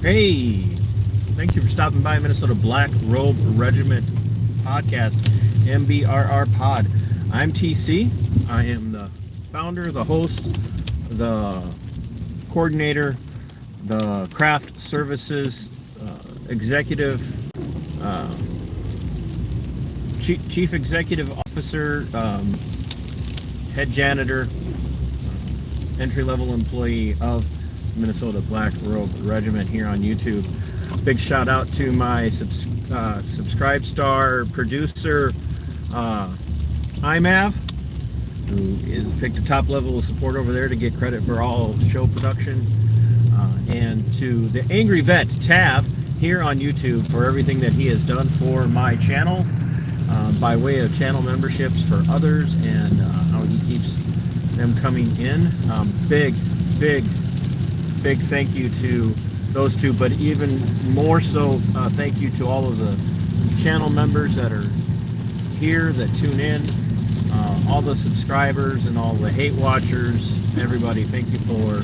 Hey, thank you for stopping by Minnesota Black Robe Regiment podcast, MBRR Pod. I'm TC. I am the founder, the host, the coordinator, the craft services executive, chief executive officer, head janitor, entry-level employee of Minnesota Black Robe Regiment here on YouTube. Big shout out to my subscribe star producer, IMAV, who is picked a top level of support over there to get credit for all show production, and to the Angry Vet Tav here on YouTube for everything that he has done for my channel, by way of channel memberships for others, and how he keeps them coming in. Big thank you to those two, but even more so, thank you to all of the channel members that are here, that tune in, all the subscribers and all the hate watchers, everybody. Thank you for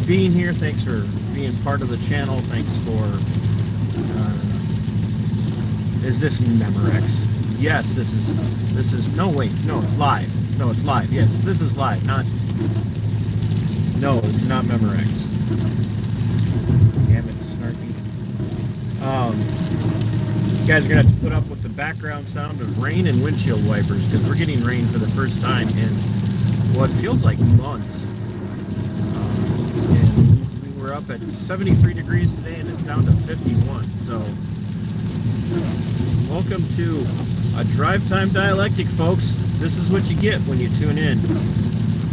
being here. Thanks for being part of the channel. Thanks for is this Memorex? Yes, this is no, wait, no, it's live. No, it's live. Yes, this is live, not. No, it's not Memorex. Damn it, Snarky. You guys are going to have to put up with the background sound of rain and windshield wipers, because we're getting rain for the first time in what feels like months. And we were up at 73 degrees today, and it's down to 51. So, welcome to a drive time dialectic, folks. This is what you get when you tune in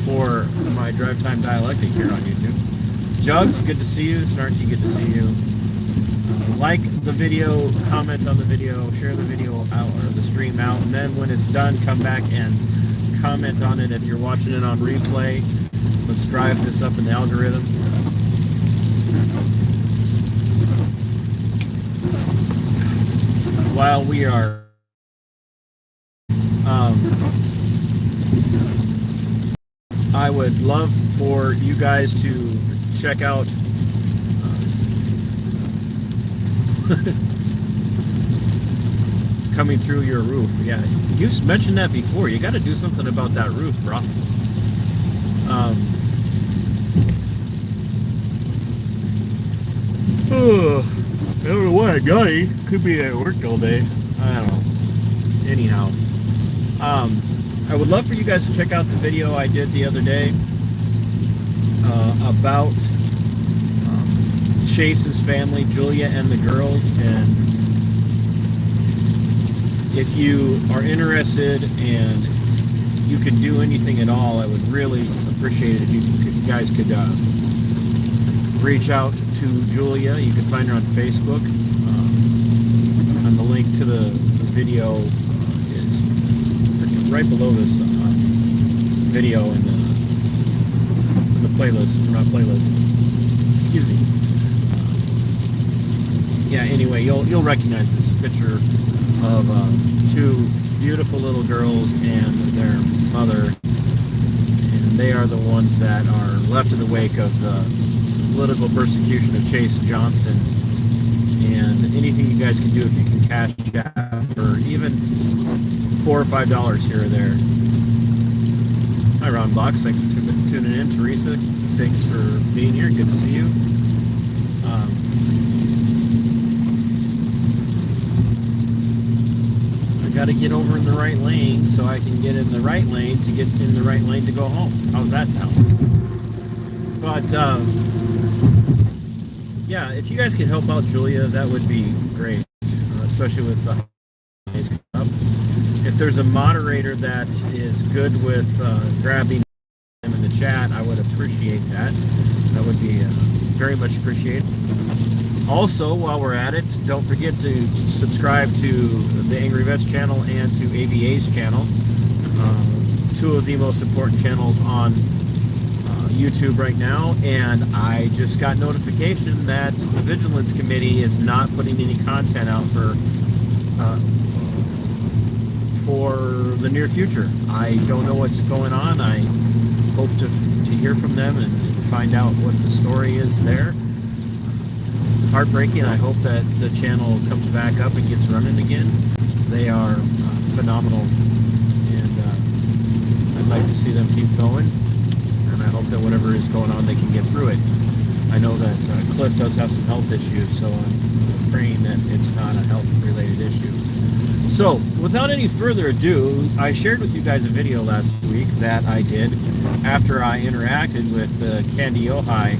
for my drive time dialectic here on YouTube. Jugs, good to see you. Snarky, good to see you. Like the video, comment on the video, share the video out or the stream out, and then when it's done, come back and comment on it if you're watching it on replay. Let's drive this up in the algorithm. While we are I would love for you guys to check out coming through your roof. Yeah, you've mentioned that before. You got to do something about that roof, bro. I don't know why I got it. Could be at work all day. I don't know. Anyhow, I would love for you guys to check out the video I did the other day about Chase's family, Julia and the girls. And if you are interested and you can do anything at all, I would really appreciate it if you guys could reach out to Julia. You can find her on Facebook. And the link to the video is right below this video in the playlist, or not playlist. Excuse me. Yeah. Anyway, you'll recognize this picture of two beautiful little girls and their mother, and they are the ones that are left in the wake of the political persecution of Chase Johnston. And anything you guys can do, if you can cash out, or even $4 or $5 here or there. Hi, Ron Box. Thanks for tuning in. Teresa, thanks for being here. Good to see you. I got to get over in the right lane so I can get in the right lane to get in the right lane to go home. How's that sound? But, yeah, if you guys could help out Julia, that would be great, especially with the holidays coming up. If there's a moderator that is good with grabbing them in the chat, I would appreciate that. That would be very much appreciated. Also, while we're at it, don't forget to subscribe to the Angry Vets channel and to AVA's channel, two of the most important channels on YouTube right now. And I just got notification that the Vigilance Committee is not putting any content out for the near future. I don't know what's going on. I hope to hear from them and find out what the story is there. heartbreaking. I hope that the channel comes back up and gets running again. They are phenomenal, and I'd like to see them keep going, and I hope that whatever is going on, they can get through it. I know that Cliff does have some health issues, so I'm praying that it's not a health-related issue. So, without any further ado, I shared with you guys a video last week that I did after I interacted with the Candy Ojai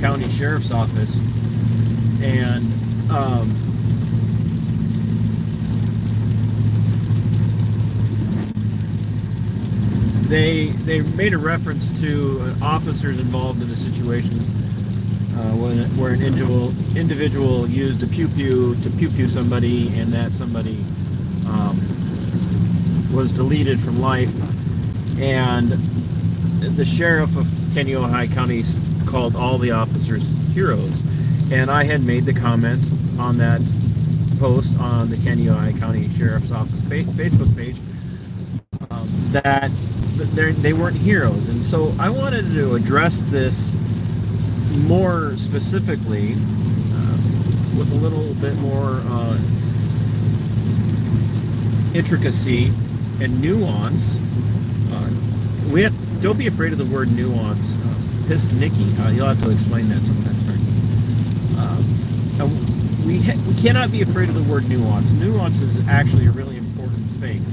County Sheriff's Office, and they made a reference to officers involved in the situation where an individual used a pew-pew to pew-pew somebody, and that somebody was deleted from life, and the sheriff of Candy Ojai County called all the officers heroes. And I had made the comment on that post on the Candy Ojai County Sheriff's Office Facebook page that they weren't heroes. And so I wanted to address this more specifically with a little bit more intricacy and nuance. Don't be afraid of the word nuance. Pissed Nikki. You'll have to explain that sometimes, right? We cannot be afraid of the word nuance. Nuance is actually a really important thing.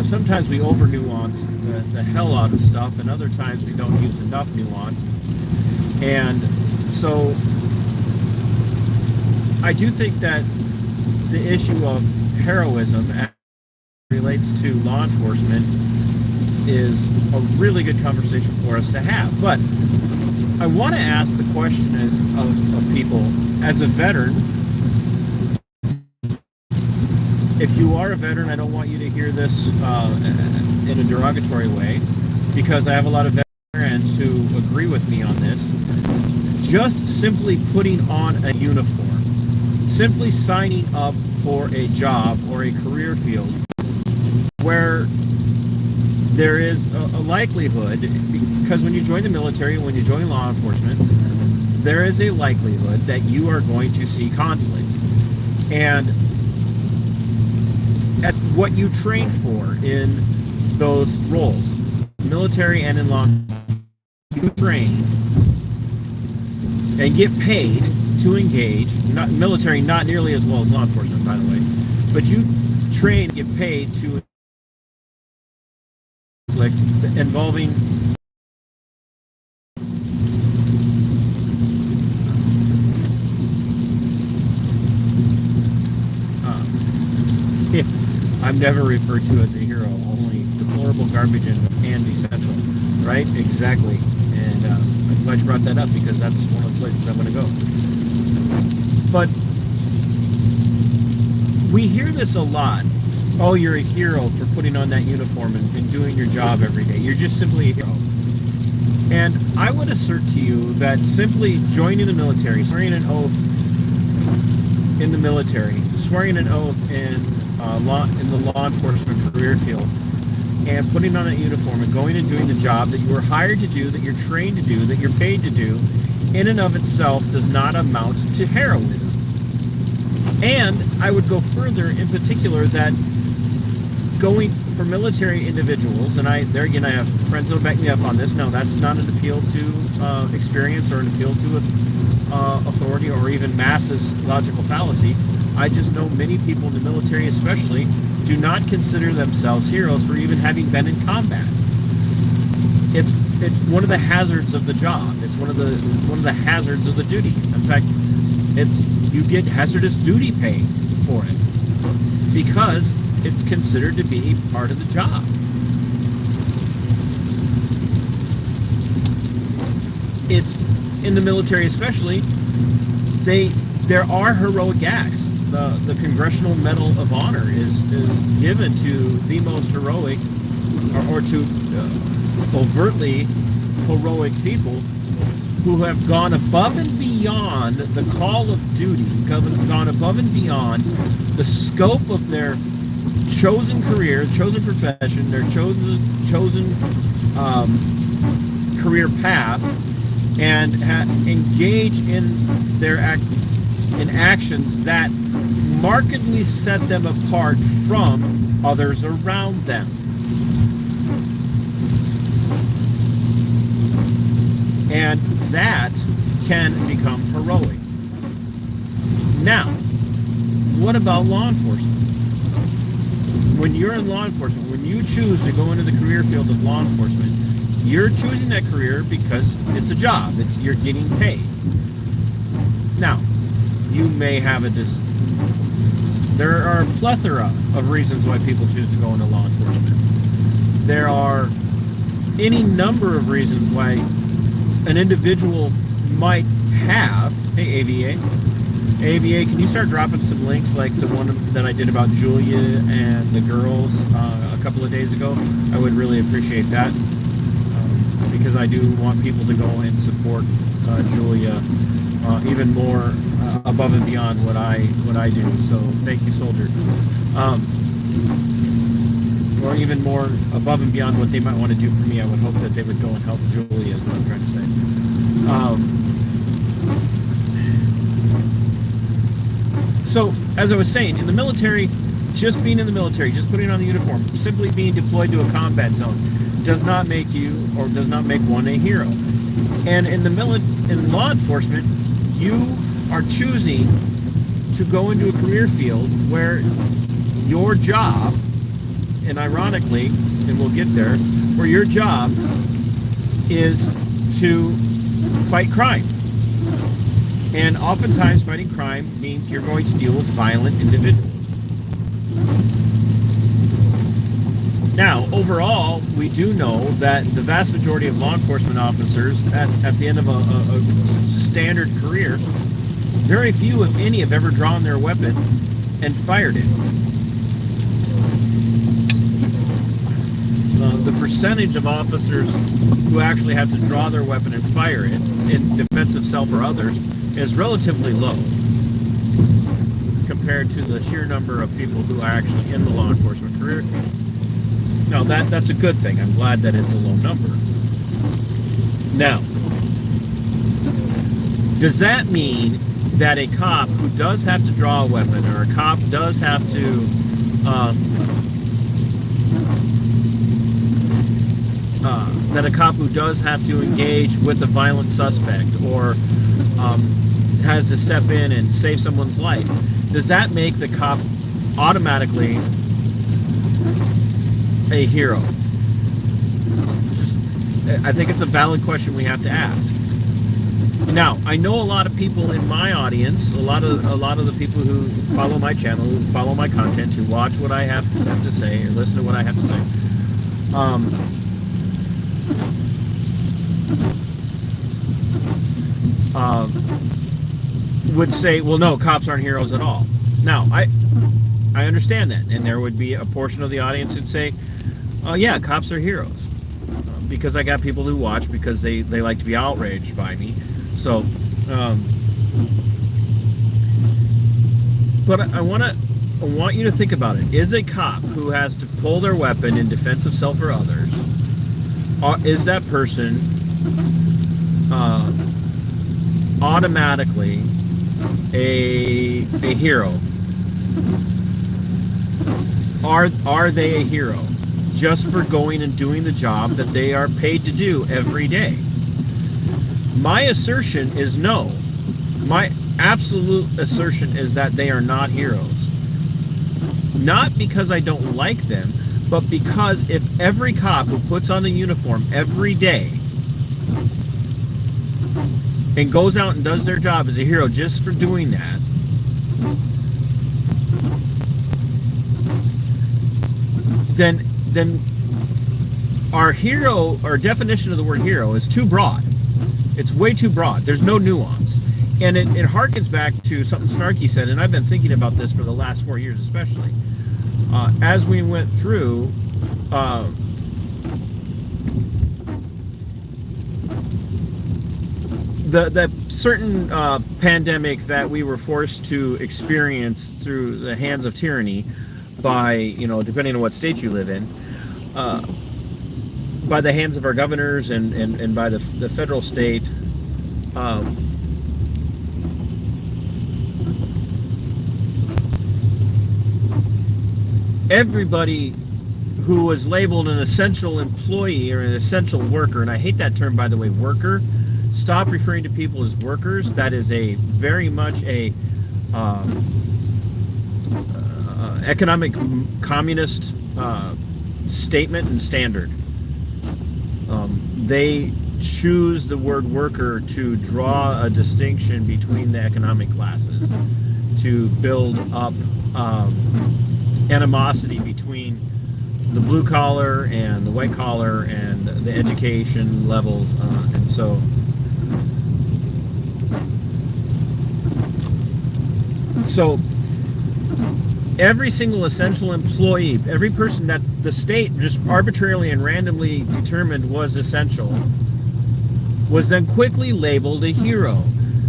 Sometimes we over nuance the hell out of stuff, and other times we don't use enough nuance. And so I do think that the issue of heroism as it relates to law enforcement is a really good conversation for us to have. But I want to ask the question of people, as a veteran, if you are a veteran, I don't want you to hear this in a derogatory way, because I have a lot of veterans who agree with me on this. Just simply putting on a uniform, simply signing up for a job or a career field where there is a likelihood, because when you join the military, when you join law enforcement, there is a likelihood that you are going to see conflict. And as what you train for in those roles, military and in law, you train and get paid to engage, not military, not nearly as well as law enforcement, by the way, but you train and get paid to conflict involving I'm never referred to as a hero, only deplorable garbage and essential, right? Exactly. And I'm glad you brought that up, because that's one of the places I'm going to go. But we hear this a lot. Oh, you're a hero for putting on that uniform and doing your job every day. You're just simply a hero. And I would assert to you that simply joining the military, swearing an oath in the military, swearing an oath in the law enforcement career field, and putting on that uniform and going and doing the job that you were hired to do, that you're trained to do, that you're paid to do, in and of itself does not amount to heroism. And I would go further, in particular, that going for military individuals, and there again I have friends that will back me up on this. No, that's not an appeal to experience or an appeal to authority or even masses logical fallacy. I just know many people in the military especially do not consider themselves heroes for even having been in combat. It's one of the hazards of the job. It's one of the hazards of the duty. In fact, you get hazardous duty pay for it because it's considered to be part of the job. It's in the military especially, there are heroic acts. The Congressional Medal of Honor is given to the most heroic or to overtly heroic people who have gone above and beyond the call of duty, gone above and beyond the scope of their chosen career, chosen profession, their chosen career path and engage in their actions that markedly set them apart from others around them. And that can become heroic. Now, what about law enforcement? When you're in law enforcement, when you choose to go into the career field of law enforcement, you're choosing that career because it's a job. You're getting paid. Now, you may have there are a plethora of reasons why people choose to go into law enforcement. There are any number of reasons why an individual might have. Hey, AVA, can you start dropping some links like the one that I did about Julia and the girls a couple of days ago? I would really appreciate that, because I do want people to go and support Julia even more above and beyond what I do. So thank you, soldier. Or even more above and beyond what they might want to do for me. I would hope that they would go and help Julia, is what I'm trying to say. So, as I was saying, in the military, just being in the military, just putting on the uniform, simply being deployed to a combat zone does not make you, or does not make one a hero. And in law enforcement, you are choosing to go into a career field where your job, and ironically, and we'll get there, where your job is to fight crime. And oftentimes fighting crime means you're going to deal with violent individuals. Now, overall, we do know that the vast majority of law enforcement officers at the end of a standard career, very few, if any, have ever drawn their weapon and fired it. The percentage of officers who actually have to draw their weapon and fire it in defense of self or others is relatively low compared to the sheer number of people who are actually in the law enforcement career field. Now, that's a good thing. I'm glad that it's a low number. Now, does that mean that a cop who does have to draw a weapon, or a cop does have to that a cop who does have to engage with a violent suspect, or has to step in and save someone's life, does that make the cop automatically a hero? I think it's a valid question we have to ask. Now, I know a lot of people in my audience, a lot of the people who follow my channel, who follow my content, who watch what I have to say, or listen to what I have to say, would say, well, no, cops aren't heroes at all. Now, I understand that, and there would be a portion of the audience who'd say, oh yeah, cops are heroes, because I got people who watch because they like to be outraged by me. So, but I want you to think about it. Is a cop who has to pull their weapon in defense of self or others, is that person automatically a hero? Are they a hero just for going and doing the job that they are paid to do every day? My assertion is no. My absolute assertion is that they are not heroes. Not because I don't like them, but because if every cop who puts on the uniform every day and goes out and does their job as a hero just for doing that, then our definition of the word hero is too broad. It's way too broad. There's no nuance. And it harkens back to something Snarky said, and I've been thinking about this for the last 4 years especially. As we went through the certain pandemic that we were forced to experience through the hands of tyranny by, depending on what state you live in, by the hands of our governors and by the federal state. Everybody who was labeled an essential employee or an essential worker, and I hate that term, by the way, worker. Stop referring to people as workers. That is a very much a economic communist statement and standard. They choose the word worker to draw a distinction between the economic classes, to build up animosity between the blue collar and the white collar and the education levels, and so every single essential employee, every person that the state just arbitrarily and randomly determined was essential, was then quickly labeled a hero.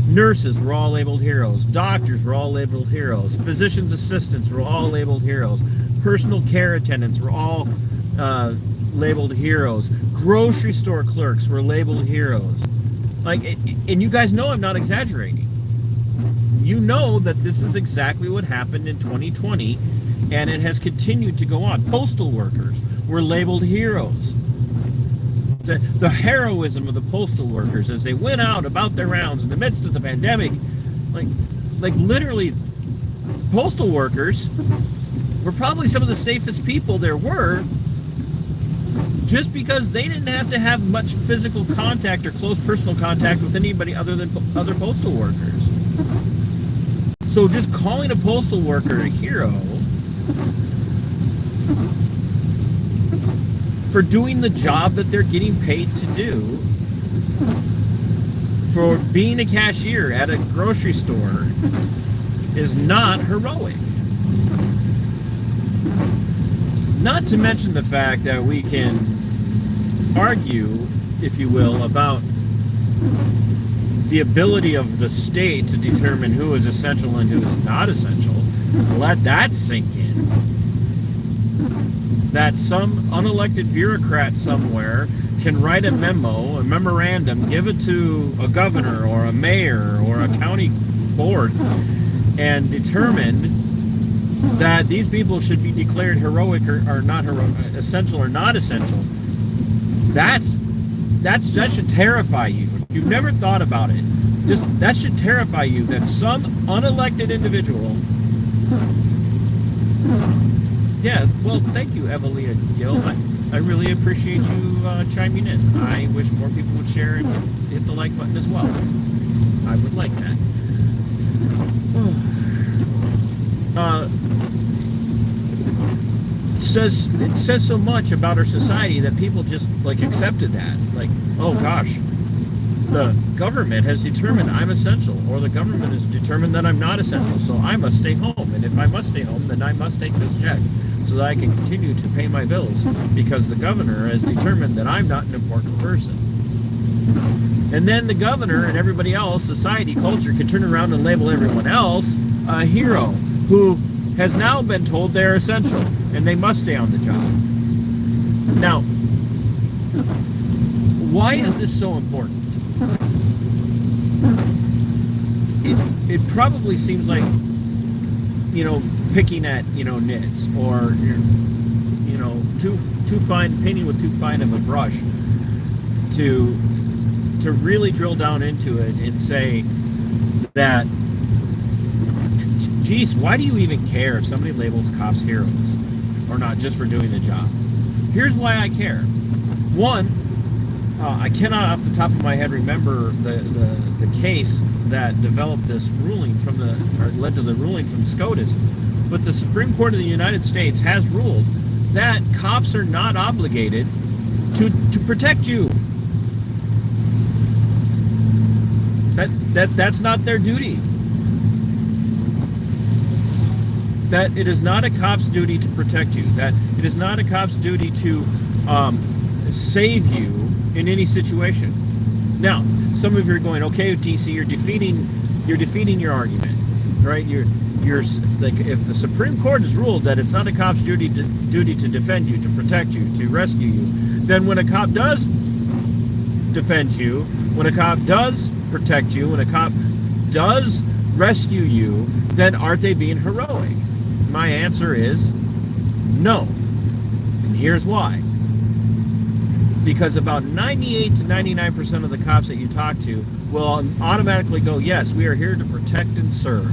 Nurses were all labeled heroes. Doctors were all labeled heroes. Physicians' assistants were all labeled heroes. Personal care attendants were all labeled heroes. Grocery store clerks were labeled heroes. And you guys know I'm not exaggerating. You know that this is exactly what happened in 2020, and it has continued to go on. Postal workers were labeled heroes. The heroism of the postal workers as they went out about their rounds in the midst of the pandemic, like literally, postal workers were probably some of the safest people there were, just because they didn't have to have much physical contact or close personal contact with anybody other than other postal workers. So just calling a postal worker a hero for doing the job that they're getting paid to do, for being a cashier at a grocery store, is not heroic. Not to mention the fact that we can argue, if you will, about the ability of the state to determine who is essential and who is not essential. Let that sink in. That some unelected bureaucrat somewhere can write a memo, a memorandum, give it to a governor or a mayor or a county board, and determine that these people should be declared heroic or not heroic, essential or not essential. That should terrify you. If you've never thought about it, that should terrify you, that some unelected individual. Yeah, well, thank you, Evelia Gill. I really appreciate you chiming in. I wish more people would share and hit the like button as well. I would like that. It says so much about our society that people just accepted that. Oh gosh, the government has determined I'm essential, or the government has determined that I'm not essential, so I must stay home. And if I must stay home, then I must take this check so that I can continue to pay my bills, because the governor has determined that I'm not an important person. And then the governor and everybody else, society, culture, can turn around and label everyone else a hero who has now been told they're essential and they must stay on the job. Now, why is this so important? It probably seems like, picking at, nits, or, too fine, painting with too fine of a brush to really drill down into it and say that, geez, why do you even care if somebody labels cops heroes or not, just for doing the job? Here's why I care. One, I cannot off the top of my head remember the case that developed this ruling or led to the ruling from SCOTUS, but the Supreme Court of the United States has ruled that cops are not obligated to protect you. That's not their duty. That it is not a cop's duty to protect you. That it is not a cop's duty to save you in any situation. Now, some of you are going, okay, DC, you're defeating your argument, right? You're like, if the Supreme Court has ruled that it's not a cop's duty to defend you, to protect you, to rescue you, then when a cop does defend you, when a cop does protect you, when a cop does rescue you, then aren't they being heroic? My answer is no. And here's why. Because about 98 to 99% of the cops that you talk to will automatically go, yes, we are here to protect and serve.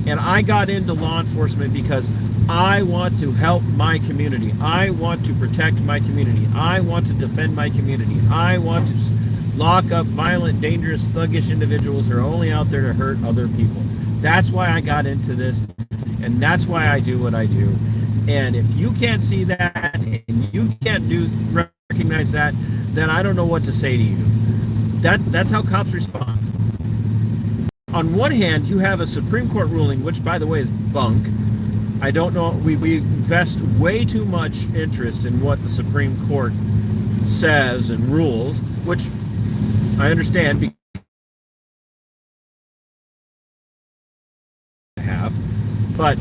And I got into law enforcement because I want to help my community. I want to protect my community. I want to defend my community. I want to lock up violent, dangerous, thuggish individuals who are only out there to hurt other people. That's why I got into this, and that's why I do what I do. And if you can't see that, and you can't recognize that, then I don't know what to say to you. That's how cops respond. On one hand, you have a Supreme Court ruling, which, by the way, is bunk. I don't know. We invest way too much interest in what the Supreme Court says and rules, which I understand because I have, but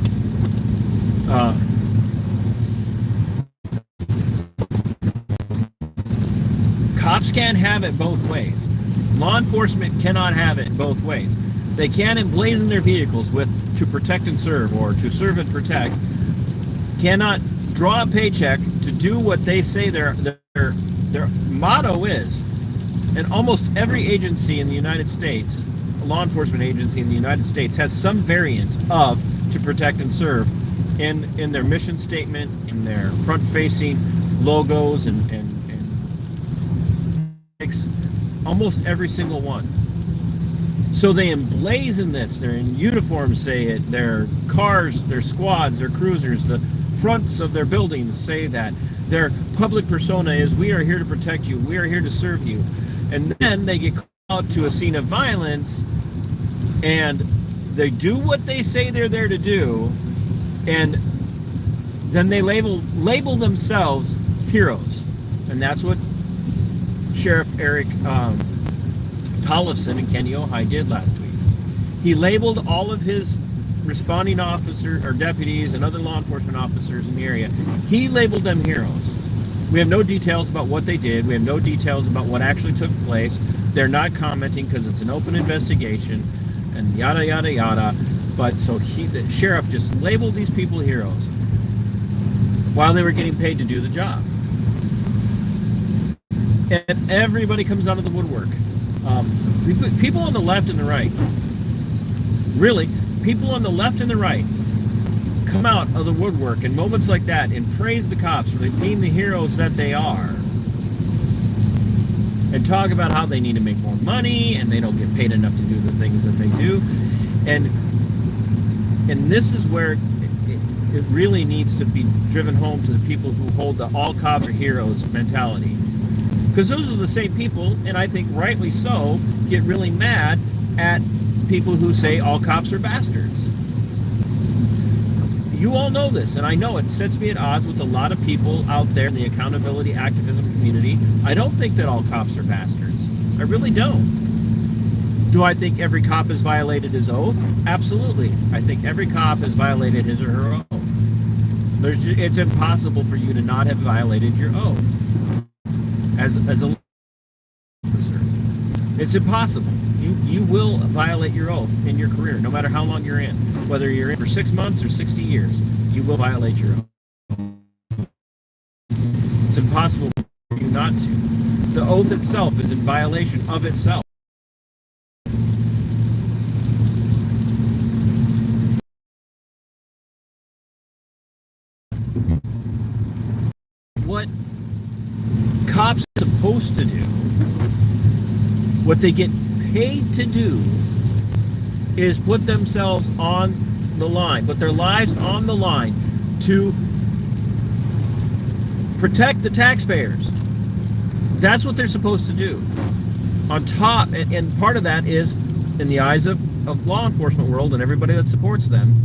cops can't have it both ways. Law enforcement cannot have it both ways. They can't emblazon their vehicles with to protect and serve or to serve and protect. Cannot draw a paycheck to do what they say their motto is. And almost every agency in the United States, a law enforcement agency in the United States, has some variant of to protect and serve in their mission statement, in their front-facing logos and almost every single one. So they emblazon this. They're in uniform, say it. Their cars, their squads, their cruisers, the fronts of their buildings say that. Their public persona is, we are here to protect you. We are here to serve you. And then they get called to a scene of violence and they do what they say they're there to do, and then they label themselves heroes. And that's what Sheriff Eric Tollefson in Kenny, Ohio did last week. He labeled all of his responding officers or deputies and other law enforcement officers in the area. He labeled them heroes. We have no details about what they did. We have no details about what actually took place. They're not commenting because it's an open investigation and yada, yada, yada. But so the sheriff just labeled these people heroes while they were getting paid to do the job. And everybody comes out of the woodwork. People on the left and the right, really, people on the left and the right come out of the woodwork in moments like that and praise the cops for being the heroes that they are, and talk about how they need to make more money and they don't get paid enough to do the things that they do. And this is where it really needs to be driven home to the people who hold the all cops are heroes mentality. Because those are the same people, and I think rightly so, get really mad at people who say all cops are bastards. You all know this, and I know it sets me at odds with a lot of people out there in the accountability activism community. I don't think that all cops are bastards. I really don't. Do I think every cop has violated his oath? Absolutely. I think every cop has violated his or her oath. It's impossible for you to not have violated your oath as a officer. It's impossible. You will violate your oath in your career, no matter how long you're in. Whether you're in for 6 months or 60 years, you will violate your oath. It's impossible for you not to. The oath itself is in violation of itself. What cops are supposed to do, what they get paid to do, is put themselves on the line, put their lives on the line to protect the taxpayers. That's what they're supposed to do. On top, and part of that is, in the eyes of law enforcement world and everybody that supports them,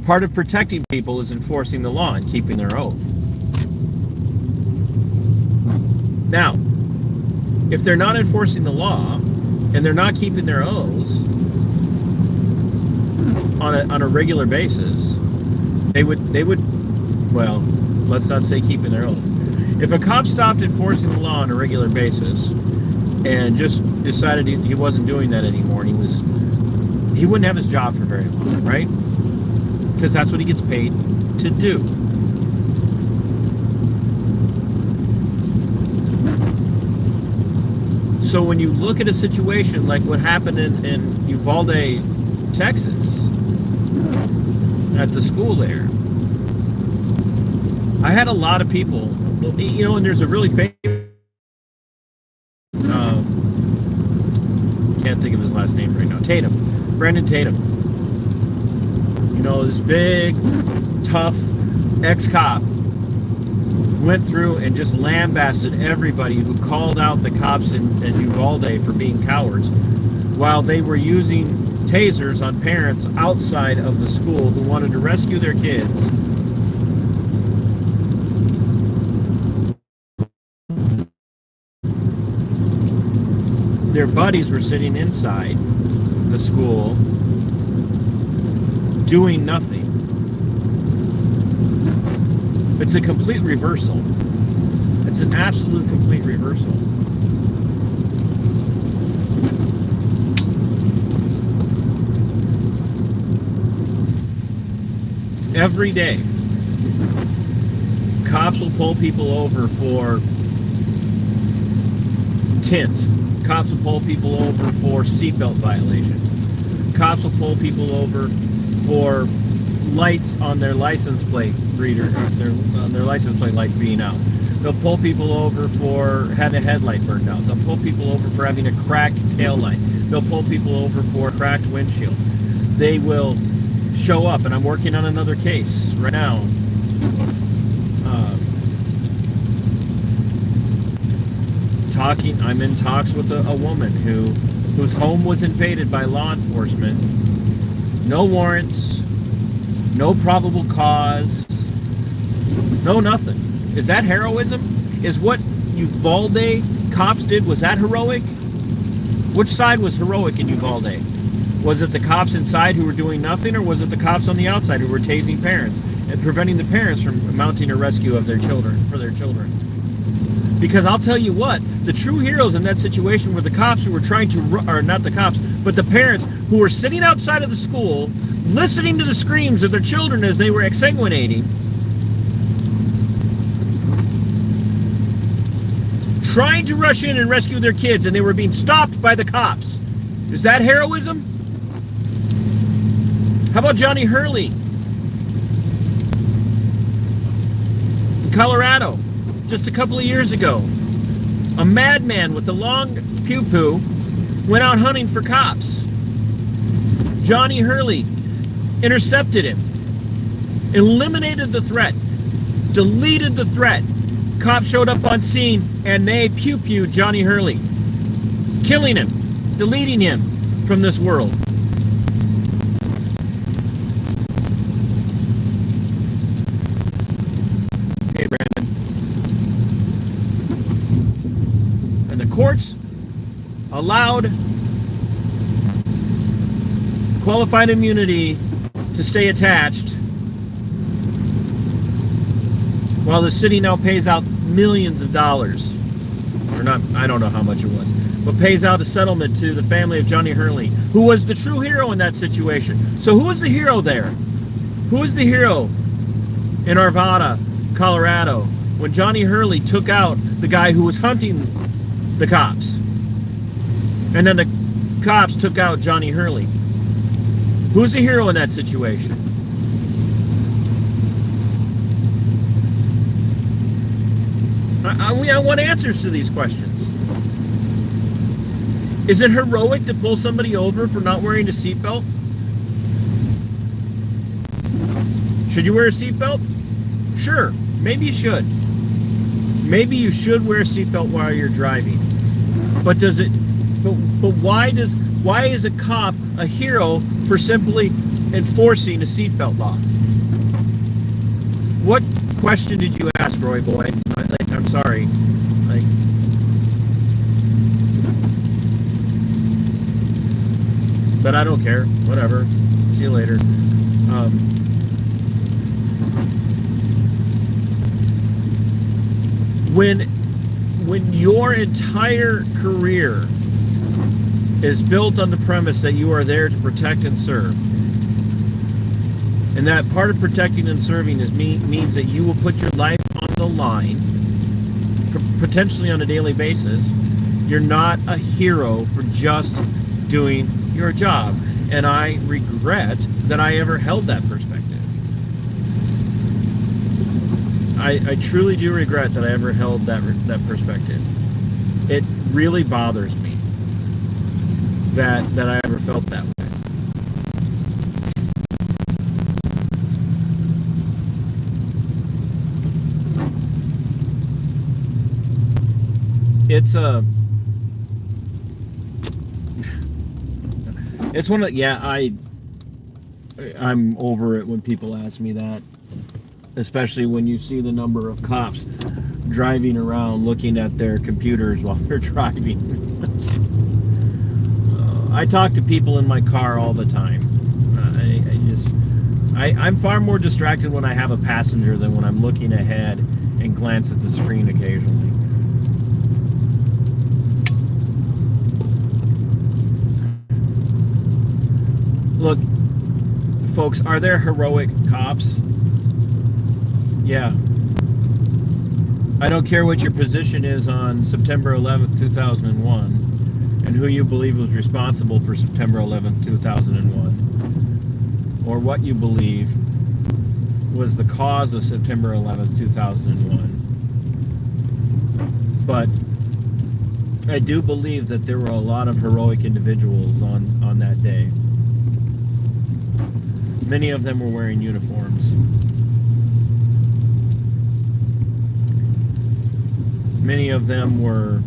part of protecting people is enforcing the law and keeping their oath. Now, if they're not enforcing the law and they're not keeping their oaths on a regular basis, they would Well, let's not say keeping their oath. If a cop stopped enforcing the law on a regular basis and just decided he wasn't doing that anymore, and he wouldn't have his job for very long, right? Because that's what he gets paid to do. So when you look at a situation like what happened in Uvalde, Texas, at the school there, I had a lot of people, and there's a really famous, can't think of his last name right now, Brandon Tatum. This big, tough ex-cop went through and just lambasted everybody who called out the cops in Uvalde for being cowards while they were using tasers on parents outside of the school who wanted to rescue their kids. Their buddies were sitting inside the school doing nothing. It's a complete reversal. It's an absolute complete reversal. Every day, cops will pull people over for tint. Cops will pull people over for seatbelt violations. Cops will pull people over for lights on their license plate reader, their license plate light being out. They'll pull people over for having a headlight burned out. They'll pull people over for having a cracked tail light. They'll pull people over for a cracked windshield. They will show up, and I'm working on another case right now. I'm in talks with a woman whose home was invaded by law enforcement. No warrants, no probable cause, no nothing. Is that heroism? Is what Uvalde cops did, was that heroic? Which side was heroic in Uvalde? Was it the cops inside who were doing nothing, or was it the cops on the outside who were tasing parents and preventing the parents from mounting a rescue of their children, for their children? Because I'll tell you what, the true heroes in that situation were the cops who were trying to, or not the cops, but the parents who were sitting outside of the school, listening to the screams of their children as they were exsanguinating, trying to rush in and rescue their kids, and they were being stopped by the cops. Is that heroism? How about Johnny Hurley in Colorado just a couple of years ago? A madman with a long pew-pew went out hunting for cops. Johnny Hurley intercepted him, eliminated the threat, deleted the threat. Cops showed up on scene and they pew-pewed Johnny Hurley, killing him, deleting him from this world. Hey, Brandon. And the courts allowed qualified immunity to stay attached, while the city now pays out millions of dollars, or not, I don't know how much it was, but pays out a settlement to the family of Johnny Hurley, who was the true hero in that situation. So who was the hero there? Who was the hero in Arvada, Colorado, when Johnny Hurley took out the guy who was hunting the cops? And then the cops took out Johnny Hurley. Who's the hero in that situation? I want answers to these questions. Is it heroic to pull somebody over for not wearing a seatbelt? Should you wear a seatbelt? Sure, maybe you should. Maybe you should wear a seatbelt while you're driving. But does it? But why is a cop a hero for simply enforcing a seatbelt law? What question did you ask, Roy Boy? I'm sorry. But I don't care. Whatever. See you later. When your entire career is built on the premise that you are there to protect and serve, and that part of protecting and serving means that you will put your life on the line, potentially on a daily basis, you're not a hero for just doing your job. And I regret that I ever held that perspective. I truly do regret that I ever held that perspective. It really bothers me that I ever felt that way. It's one of, yeah, I'm over it when people ask me that, especially when you see the number of cops driving around looking at their computers while they're driving. I talk to people in my car all the time. I'm far more distracted when I have a passenger than when I'm looking ahead and glance at the screen occasionally. Look, folks, are there heroic cops? Yeah. I don't care what your position is on September 11th, 2001, and who you believe was responsible for September 11th, 2001, or what you believe was the cause of September 11th, 2001. But I do believe that there were a lot of heroic individuals on that day. Many of them were wearing uniforms. Many of them were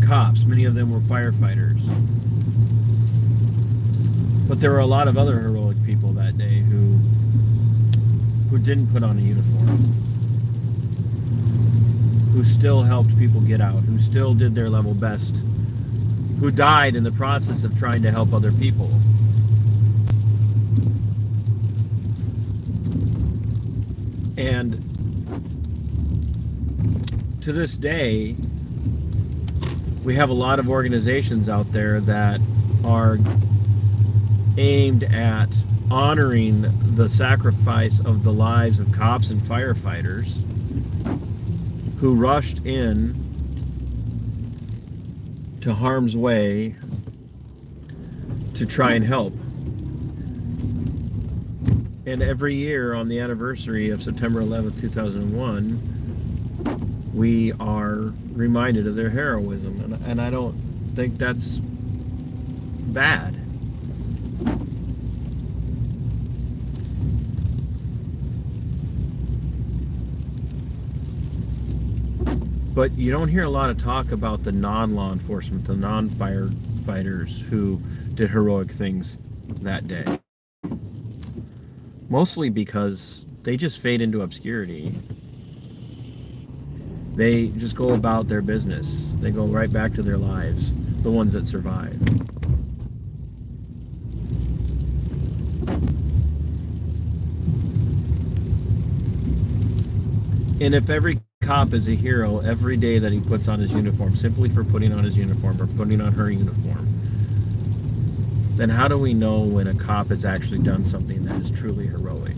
cops. Many of them were firefighters. But there were a lot of other heroic people that day who didn't put on a uniform, who still helped people get out, who still did their level best, who died in the process of trying to help other people. And to this day, we have a lot of organizations out there that are aimed at honoring the sacrifice of the lives of cops and firefighters who rushed in to harm's way to try and help. And every year on the anniversary of September 11th, 2001, we are reminded of their heroism. And I don't think that's bad. But you don't hear a lot of talk about the non-law enforcement, the non-firefighters who did heroic things that day. Mostly because they just fade into obscurity. They just go about their business. They go right back to their lives, the ones that survive. And if every cop is a hero every day that he puts on his uniform, simply for putting on his uniform or putting on her uniform, then how do we know when a cop has actually done something that is truly heroic?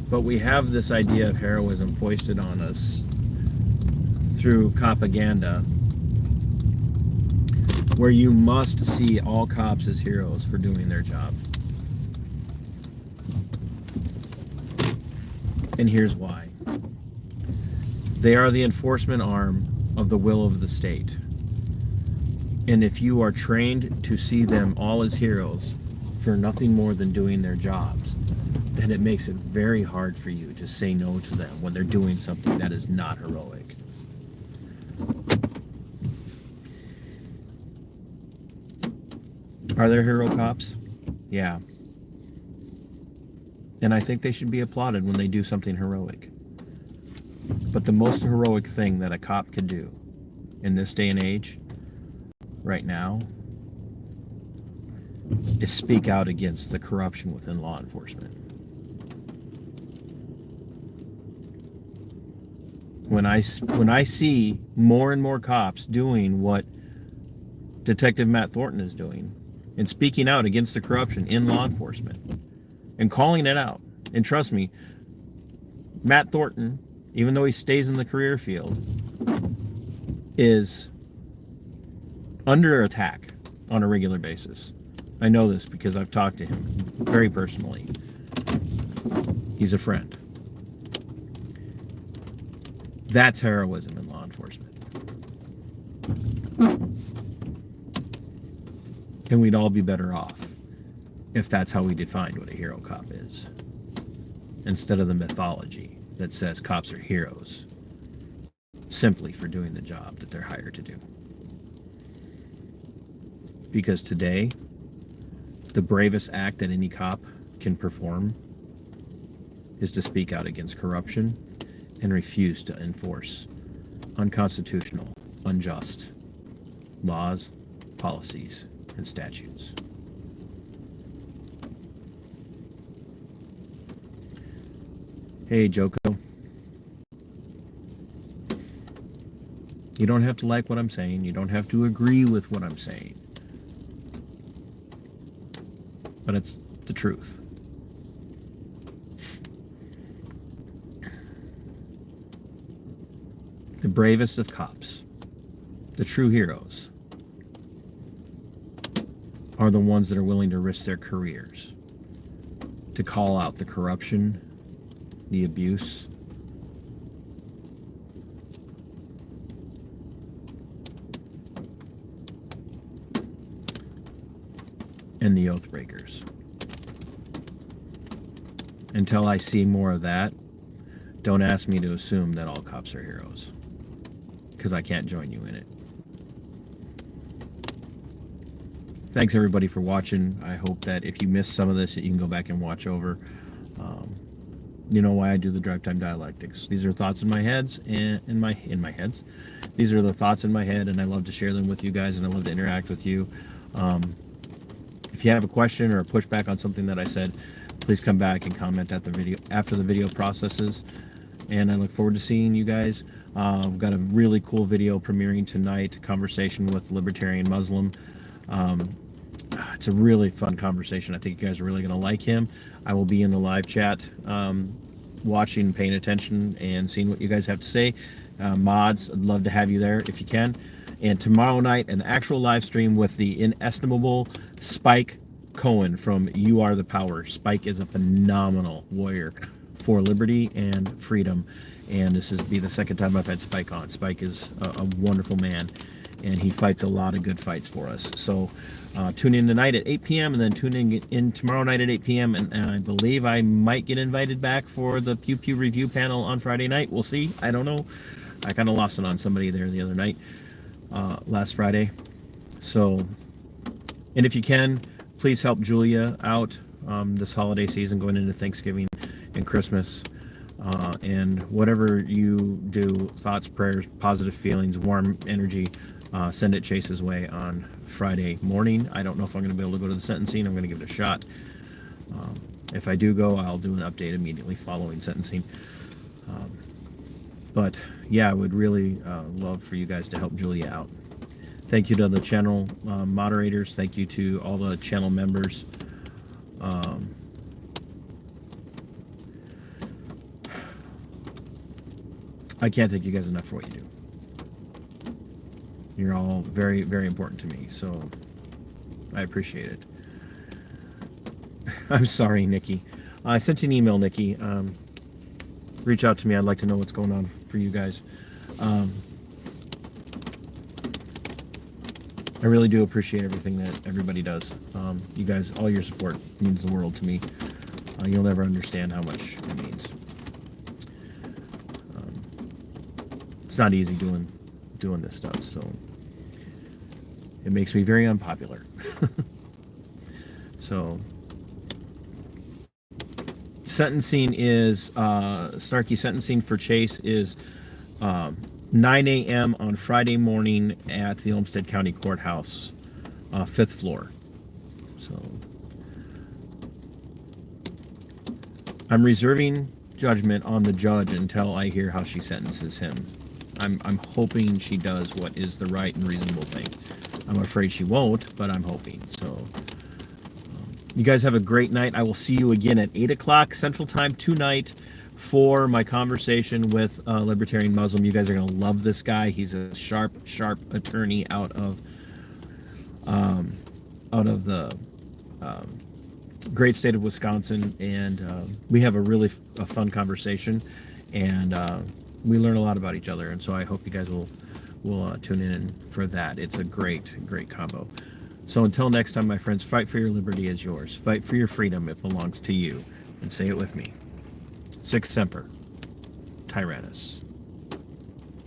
But we have this idea of heroism foisted on us through propaganda, where you must see all cops as heroes for doing their job. And here's why. They are the enforcement arm of the will of the state. And if you are trained to see them all as heroes for nothing more than doing their jobs, then it makes it very hard for you to say no to them when they're doing something that is not heroic. Are there hero cops? Yeah. And I think they should be applauded when they do something heroic. But the most heroic thing that a cop could do in this day and age, right now, is speak out against the corruption within law enforcement. When I see more and more cops doing what Detective Matt Thornton is doing and speaking out against the corruption in law enforcement and calling it out, and trust me, Matt Thornton, even though he stays in the career field, is under attack on a regular basis. I know this because I've talked to him very personally. He's a friend. That's heroism in law enforcement. And we'd all be better off if that's how we defined what a hero cop is, instead of the mythology that says cops are heroes simply for doing the job that they're hired to do. Because today, the bravest act that any cop can perform is to speak out against corruption and refuse to enforce unconstitutional, unjust laws, policies, and statutes. Hey, Joko. You don't have to like what I'm saying. You don't have to agree with what I'm saying. But it's the truth. The bravest of cops, the true heroes, are the ones that are willing to risk their careers to call out the corruption, the abuse, and the oath breakers. Until I see more of that, don't ask me to assume that all cops are heroes, because I can't join you in it. Thanks everybody for watching. I hope that if you missed some of this, that you can go back and watch over. You know why I do the drive time dialectics. These are thoughts in my heads and in my heads. These are the thoughts in my head, and I love to share them with you guys, and I love to interact with you. If you have a question or a pushback on something that I said, please come back and comment at the video after the video processes. And I look forward to seeing you guys. We've got a really cool video premiering tonight, conversation with Libertarian Muslim. It's a really fun conversation. I think you guys are really going to like him. I will be in the live chat watching, paying attention, and seeing what you guys have to say. Mods, I'd love to have you there if you can. And tomorrow night, an actual live stream with the inestimable Spike Cohen from You Are the Power. Spike is a phenomenal warrior for liberty and freedom. And this is be the second time I've had Spike on. Spike is a wonderful man, and he fights a lot of good fights for us. So tune in tonight at 8 p.m. and then tune in tomorrow night at 8 p.m. And I believe I might get invited back for the Pew Pew review panel on Friday night. We'll see. I don't know. I kind of lost it on somebody there the other night, last Friday. So, and if you can, please help Julia out this holiday season going into Thanksgiving and Christmas. And whatever you do, thoughts, prayers, positive feelings, warm energy, send it Chase's way on Friday morning. I don't know if I'm going to be able to go to the sentencing. I'm going to give it a shot. If I do go, I'll do an update immediately following sentencing. But yeah, I would really love for you guys to help Julia out. Thank you to the channel moderators. Thank you to all the channel members. I can't thank you guys enough for what you do. You're all very, very important to me, so I appreciate it. I'm sorry, Nikki. I sent you an email, Nikki. Reach out to me. I'd like to know what's going on for you guys. I really do appreciate everything that everybody does. You guys, all your support means the world to me. You'll never understand how much it means. It's not easy doing this stuff, so it makes me very unpopular. So sentencing is Starkey sentencing for Chase is 9 a.m. on Friday morning at the Olmsted County Courthouse, 5th floor. So I'm reserving judgment on the judge until I hear how she sentences him. I'm hoping she does what is the right and reasonable thing. I'm afraid she won't, but I'm hoping. So you guys have a great night. I will see you again at 8 o'clock Central Time tonight for my conversation with a libertarian Muslim. You guys are going to love this guy. He's a sharp attorney out of the great state of Wisconsin, and we have a fun conversation, and we learn a lot about each other. And so I hope you guys will tune in for that. It's a great combo. So until next time, my friends, fight for your liberty as yours. Fight for your freedom. It belongs to you. And say it with me. Sic semper, Tyrannus.